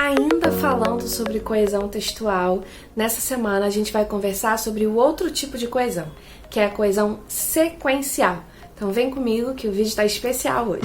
Ainda falando sobre coesão textual, nessa semana a gente vai conversar sobre o outro tipo de coesão, que é a coesão sequencial. Então vem comigo que o vídeo está especial hoje.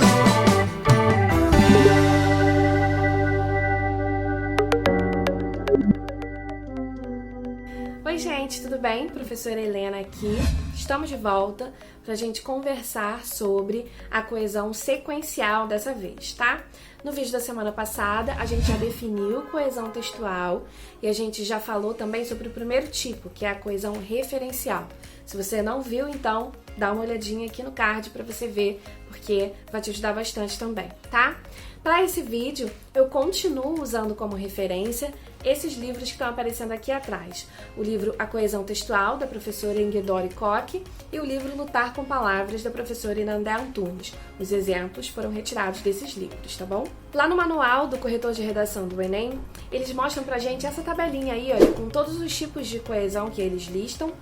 Oi gente, tudo bem? Professora Helena aqui. Estamos de volta para a gente conversar sobre a coesão sequencial dessa vez, tá? No vídeo da semana passada, a gente já definiu coesão textual e a gente já falou também sobre o primeiro tipo, que é a coesão referencial. Se você não viu, então dá uma olhadinha aqui no card para você ver, porque vai te ajudar bastante também, tá? Para esse vídeo, eu continuo usando como referência esses livros que estão aparecendo aqui atrás. O livro A Coesão Textual, da professora Ingedori Koch, e o livro Lutar com Palavras, da professora Inandé Antunes. Os exemplos foram retirados desses livros, tá bom? Lá no manual do corretor de redação do Enem, eles mostram pra gente essa tabelinha aí, olha, com todos os tipos de coesão que eles listam.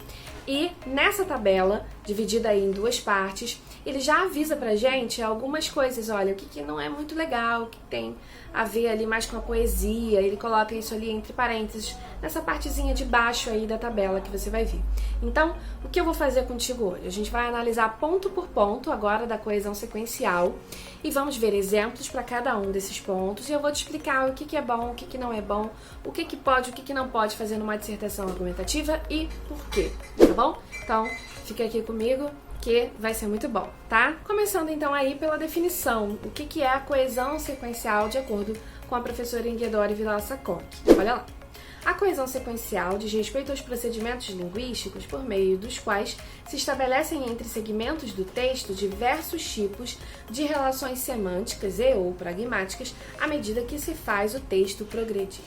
E nessa tabela, dividida aí em duas partes, ele já avisa pra gente algumas coisas, olha, o que não é muito legal, o que tem a ver ali mais com a poesia, ele coloca isso ali entre parênteses, nessa partezinha de baixo aí da tabela que você vai ver. Então, o que eu vou fazer contigo hoje? A gente vai analisar ponto por ponto agora da coesão sequencial e vamos ver exemplos para cada um desses pontos e eu vou te explicar o que é bom, o que não é bom, o que pode, o que não pode fazer numa dissertação argumentativa e por quê, tá bom? Então, fica aqui comigo que vai ser muito bom, tá? Começando então aí pela definição, o que é a coesão sequencial de acordo com a professora Ingedori Koch. Olha lá. A coesão sequencial diz respeito aos procedimentos linguísticos por meio dos quais se estabelecem entre segmentos do texto diversos tipos de relações semânticas e/ou pragmáticas à medida que se faz o texto progredir.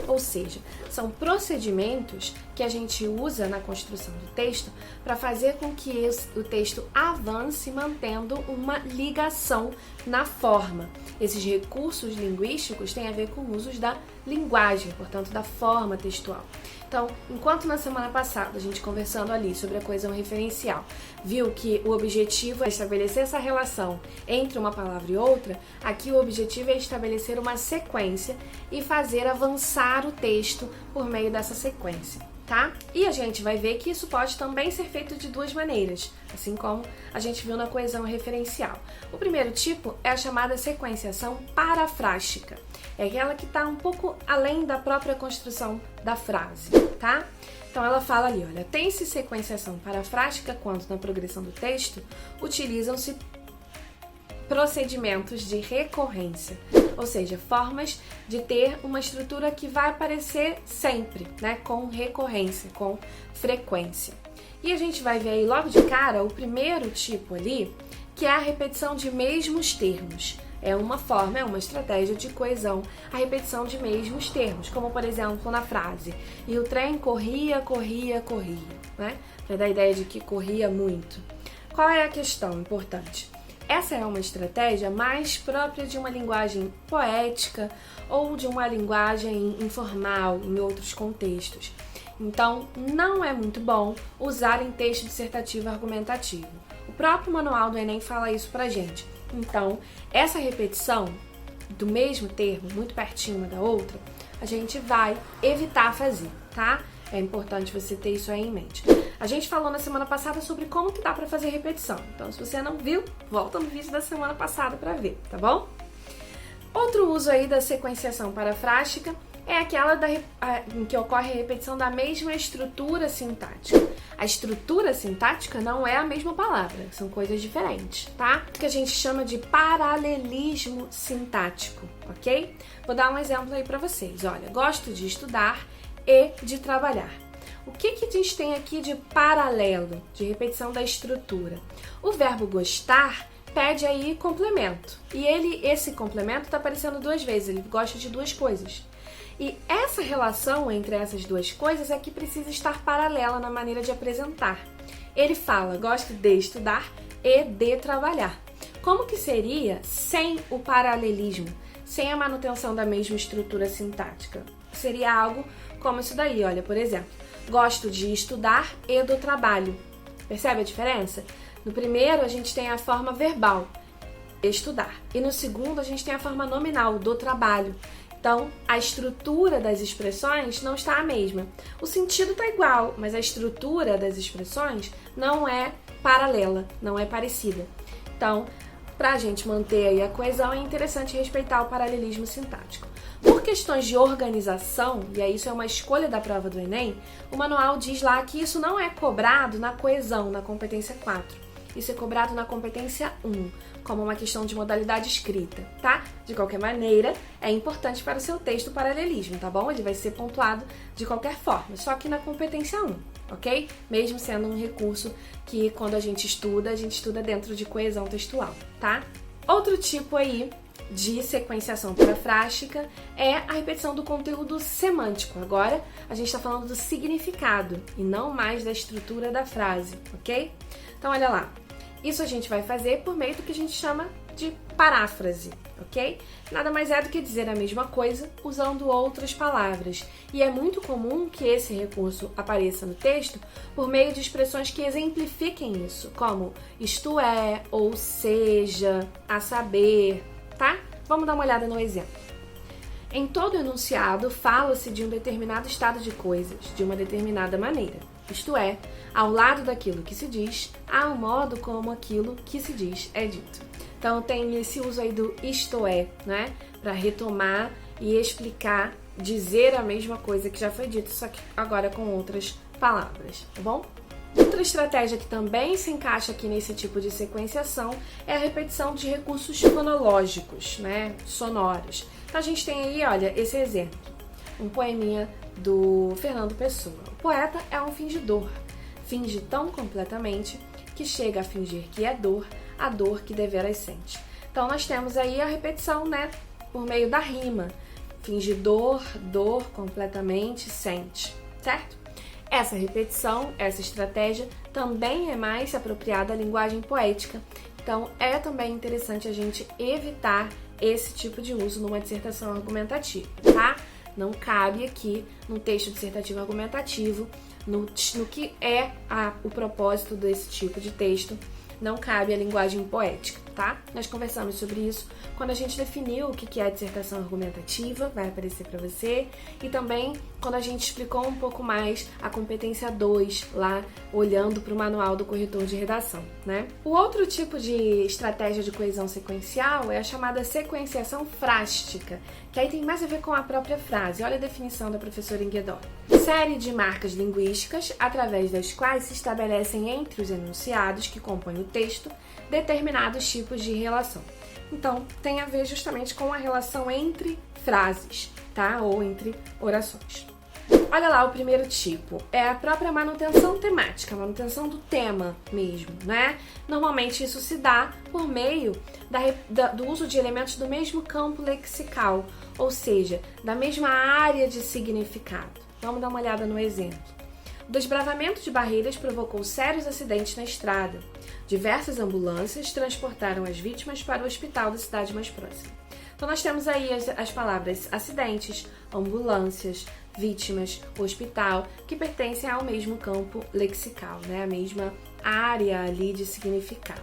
Ou seja, são procedimentos que a gente usa na construção do texto para fazer com que o texto avance mantendo uma ligação na forma. Esses recursos linguísticos têm a ver com usos da linguagem, portanto, da forma textual. Então, enquanto na semana passada a gente conversando ali sobre a coesão referencial, viu que o objetivo é estabelecer essa relação entre uma palavra e outra, aqui o objetivo é estabelecer uma sequência e fazer avançar o texto por meio dessa sequência, tá? E a gente vai ver que isso pode também ser feito de duas maneiras, assim como a gente viu na coesão referencial. O primeiro tipo é a chamada sequenciação parafrástica. É aquela que está um pouco além da própria construção da frase, tá? Então ela fala ali, olha, tem-se sequenciação parafrástica quando na progressão do texto utilizam-se procedimentos de recorrência, ou seja, formas de ter uma estrutura que vai aparecer sempre, né, com recorrência, com frequência. E a gente vai ver aí logo de cara o primeiro tipo ali, que é a repetição de mesmos termos. É uma forma, é uma estratégia de coesão, a repetição de mesmos termos, como por exemplo na frase, e o trem corria, corria, corria, né? Para dar a ideia de que corria muito. Qual é a questão importante? Essa é uma estratégia mais própria de uma linguagem poética ou de uma linguagem informal em outros contextos. Então, não é muito bom usar em texto dissertativo argumentativo. O próprio manual do Enem fala isso pra gente. Então, essa repetição do mesmo termo, muito pertinho uma da outra, a gente vai evitar fazer, tá? É importante você ter isso aí em mente. A gente falou na semana passada sobre como que dá pra fazer repetição. Então, se você não viu, volta no vídeo da semana passada pra ver, tá bom? Outro uso aí da sequenciação parafrástica é aquela em que ocorre a repetição da mesma estrutura sintática. A estrutura sintática não é a mesma palavra, são coisas diferentes, tá? Que a gente chama de paralelismo sintático, ok? Vou dar um exemplo aí pra vocês. Olha, gosto de estudar e de trabalhar. O que a gente tem aqui de paralelo, de repetição da estrutura? O verbo gostar pede aí complemento. E esse complemento está aparecendo duas vezes, ele gosta de duas coisas. E essa relação entre essas duas coisas é que precisa estar paralela na maneira de apresentar. Ele fala, gosto de estudar e de trabalhar. Como que seria sem o paralelismo, sem a manutenção da mesma estrutura sintática? Seria algo como isso daí, olha, por exemplo, gosto de estudar e do trabalho. Percebe a diferença? No primeiro, a gente tem a forma verbal, estudar. E no segundo, a gente tem a forma nominal, do trabalho. Então, a estrutura das expressões não está a mesma. O sentido está igual, mas a estrutura das expressões não é paralela, não é parecida. Então, para a gente manter aí a coesão, é interessante respeitar o paralelismo sintático. Por questões de organização, e aí isso é uma escolha da prova do Enem, o manual diz lá que isso não é cobrado na coesão, na competência 4. Isso é cobrado na competência 1, como uma questão de modalidade escrita, tá? De qualquer maneira, é importante para o seu texto o paralelismo, tá bom? Ele vai ser pontuado de qualquer forma, só que na competência 1, ok? Mesmo sendo um recurso que, quando a gente estuda dentro de coesão textual, tá? Outro tipo aí de sequenciação parafrástica é a repetição do conteúdo semântico. Agora, a gente está falando do significado e não mais da estrutura da frase, ok? Então, olha lá. Isso a gente vai fazer por meio do que a gente chama de paráfrase, ok? Nada mais é do que dizer a mesma coisa usando outras palavras. E é muito comum que esse recurso apareça no texto por meio de expressões que exemplifiquem isso, como isto é, ou seja, a saber, tá? Vamos dar uma olhada no exemplo. Em todo enunciado, fala-se de um determinado estado de coisas, de uma determinada maneira. Isto é, ao lado daquilo que se diz, há um modo como aquilo que se diz é dito. Então tem esse uso aí do isto é, né? Para retomar e explicar, dizer a mesma coisa que já foi dito, só que agora com outras palavras, tá bom? Outra estratégia que também se encaixa aqui nesse tipo de sequenciação é a repetição de recursos fonológicos, né? Sonoros. Então a gente tem aí, olha, esse exemplo. Um poeminha do Fernando Pessoa. O poeta é um fingidor. Finge tão completamente que chega a fingir que é dor, a dor que deveras sente. Então nós temos aí a repetição, né, por meio da rima. Fingidor, dor, completamente, sente, certo? Essa repetição, essa estratégia também é mais apropriada à linguagem poética. Então é também interessante a gente evitar esse tipo de uso numa dissertação argumentativa, tá? Não cabe aqui no texto dissertativo argumentativo, no que é o propósito desse tipo de texto, não cabe a linguagem poética, tá? Nós conversamos sobre isso quando a gente definiu o que é a dissertação argumentativa, vai aparecer para você, e também quando a gente explicou um pouco mais a competência 2, lá olhando para o manual do corretor de redação, né? O outro tipo de estratégia de coesão sequencial é a chamada sequenciação frástica, que aí tem mais a ver com a própria frase. Olha a definição da professora Inguedol. Série de marcas linguísticas através das quais se estabelecem entre os enunciados que compõem o texto determinados tipos de relação. Então, tem a ver justamente com a relação entre frases, tá? Ou entre orações. Olha lá o primeiro tipo, é a própria manutenção temática, a manutenção do tema mesmo, né? Normalmente isso se dá por meio do uso de elementos do mesmo campo lexical, ou seja, da mesma área de significado. Vamos dar uma olhada no exemplo. O desbravamento de barreiras provocou sérios acidentes na estrada. Diversas ambulâncias transportaram as vítimas para o hospital da cidade mais próxima. Então nós temos aí as palavras acidentes, ambulâncias, vítimas, hospital, que pertencem ao mesmo campo lexical, né? A mesma área ali de significado.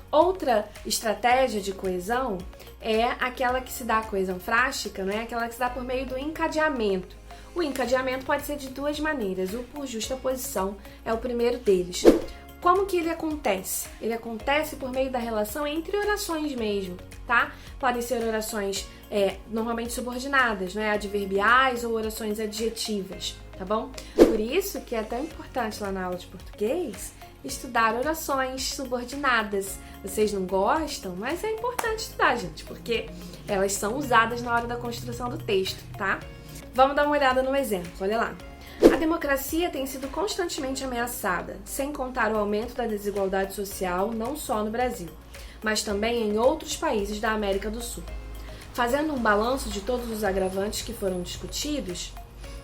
Outra estratégia de coesão é aquela que se dá a coesão frástica, né? Aquela que se dá por meio do encadeamento. O encadeamento pode ser de duas maneiras. O por justaposição é o primeiro deles. Como que ele acontece? Ele acontece por meio da relação entre orações mesmo, tá? Podem ser orações normalmente subordinadas, né? Adverbiais ou orações adjetivas, tá bom? Por isso que é tão importante lá na aula de português estudar orações subordinadas. Vocês não gostam, mas é importante estudar, gente, porque elas são usadas na hora da construção do texto, tá? Vamos dar uma olhada no exemplo, olha lá. A democracia tem sido constantemente ameaçada, sem contar o aumento da desigualdade social não só no Brasil, mas também em outros países da América do Sul. Fazendo um balanço de todos os agravantes que foram discutidos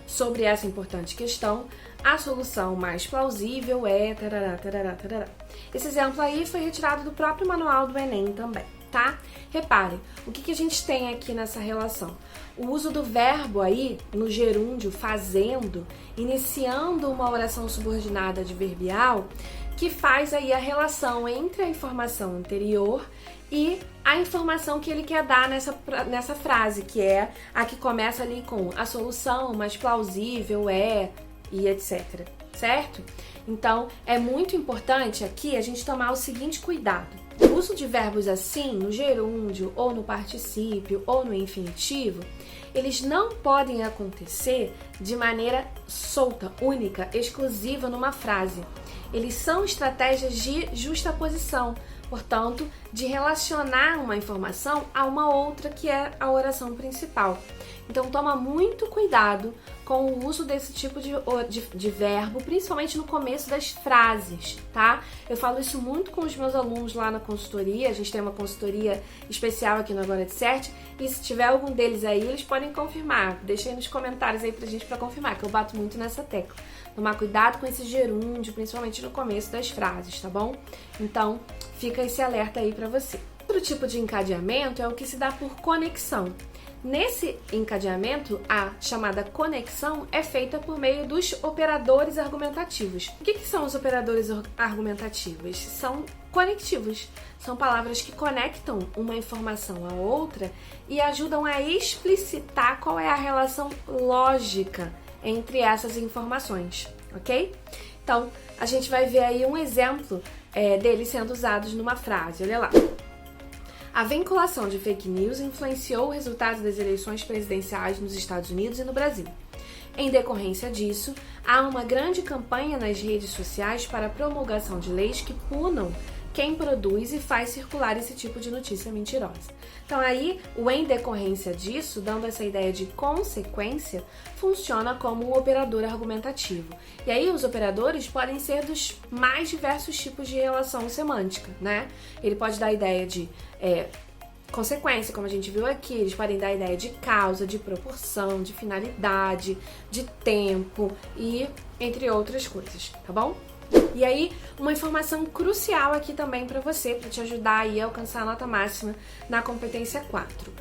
sobre essa importante questão, a solução mais plausível é... Tarará, tarará, tarará. Esse exemplo aí foi retirado do próprio manual do Enem também, tá? Reparem, o que a gente tem aqui nessa relação? O uso do verbo aí, no gerúndio, fazendo, iniciando uma oração subordinada adverbial, que faz aí a relação entre a informação anterior e a informação que ele quer dar nessa frase, que é a que começa ali com a solução mais plausível é e etc, certo? Então, é muito importante aqui a gente tomar o seguinte cuidado. O uso de verbos assim, no gerúndio, ou no particípio, ou no infinitivo, eles não podem acontecer de maneira solta, única, exclusiva numa frase. Eles são estratégias de justaposição, portanto, de relacionar uma informação a uma outra que é a oração principal. Então, toma muito cuidado com o uso desse tipo de verbo, principalmente no começo das frases, tá? Eu falo isso muito com os meus alunos lá na consultoria, a gente tem uma consultoria especial aqui no Agora de Cert, e se tiver algum deles aí, eles podem confirmar. Deixa aí nos comentários aí pra gente pra confirmar, que eu bato muito nessa tecla. Tomar cuidado com esse gerúndio, principalmente no começo das frases, tá bom? Então, fica esse alerta aí pra você. Outro tipo de encadeamento é o que se dá por conexão. Nesse encadeamento, a chamada conexão é feita por meio dos operadores argumentativos. O que são os operadores argumentativos? São conectivos. São palavras que conectam uma informação a outra e ajudam a explicitar qual é a relação lógica entre essas informações, ok? Então, a gente vai ver aí um exemplo deles sendo usados numa frase. Olha lá. A vinculação de fake news influenciou o resultado das eleições presidenciais nos Estados Unidos e no Brasil. Em decorrência disso, há uma grande campanha nas redes sociais para a promulgação de leis que punam quem produz e faz circular esse tipo de notícia mentirosa. Então aí, o em decorrência disso, dando essa ideia de consequência, funciona como um operador argumentativo. E aí os operadores podem ser dos mais diversos tipos de relação semântica, né? Ele pode dar a ideia de consequência, como a gente viu aqui, eles podem dar a ideia de causa, de proporção, de finalidade, de tempo e entre outras coisas, tá bom? E aí, uma informação crucial aqui também para você, para te ajudar aí a alcançar a nota máxima na competência 4.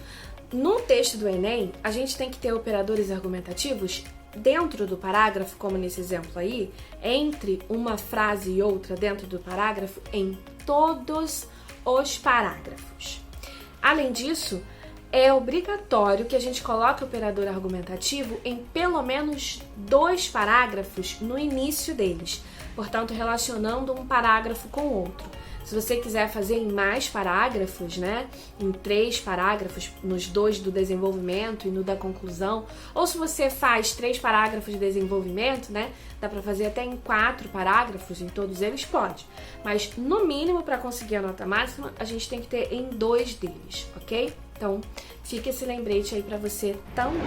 No texto do Enem, a gente tem que ter operadores argumentativos dentro do parágrafo, como nesse exemplo aí, entre uma frase e outra dentro do parágrafo, em todos os parágrafos. Além disso, é obrigatório que a gente coloque o operador argumentativo em pelo menos 2 parágrafos no início deles, portanto, relacionando um parágrafo com o outro. Se você quiser fazer em mais parágrafos, né, em 3 parágrafos, nos 2 do desenvolvimento e no da conclusão, ou se você faz 3 parágrafos de desenvolvimento, né, dá para fazer até em 4 parágrafos, em todos eles pode. Mas, no mínimo, para conseguir a nota máxima, a gente tem que ter em 2 deles, ok? Então, fica esse lembrete aí para você também.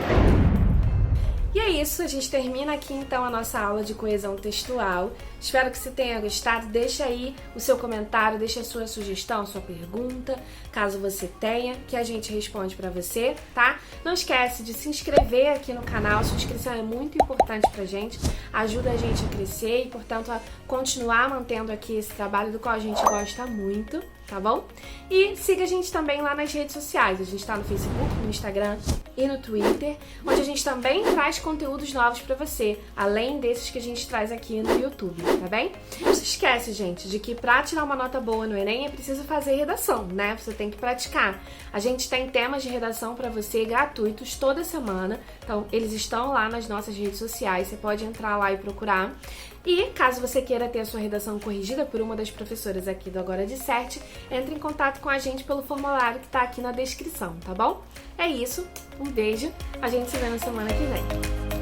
E é isso, a gente termina aqui então a nossa aula de coesão textual. Espero que você tenha gostado. Deixa aí o seu comentário, deixa a sua sugestão, sua pergunta, caso você tenha, que a gente responde pra você, tá? Não esquece de se inscrever aqui no canal, sua inscrição é muito importante pra gente, ajuda a gente a crescer e, portanto, a continuar mantendo aqui esse trabalho do qual a gente gosta muito, tá bom? E siga a gente também lá nas redes sociais, a gente tá no Facebook, no Instagram e no Twitter, onde a gente também traz conteúdos novos pra você, além desses que a gente traz aqui no YouTube, tá bem? Não se esquece, gente, de que pra tirar uma nota boa no Enem é preciso fazer redação, né? Você tem que praticar. A gente tem temas de redação pra você gratuitos toda semana, então eles estão lá nas nossas redes sociais, você pode entrar lá e procurar. E caso você queira ter a sua redação corrigida por uma das professoras aqui do Agora de Cert, entre em contato com a gente pelo formulário que tá aqui na descrição, tá bom? É isso, um beijo, a gente se vê na semana que vem.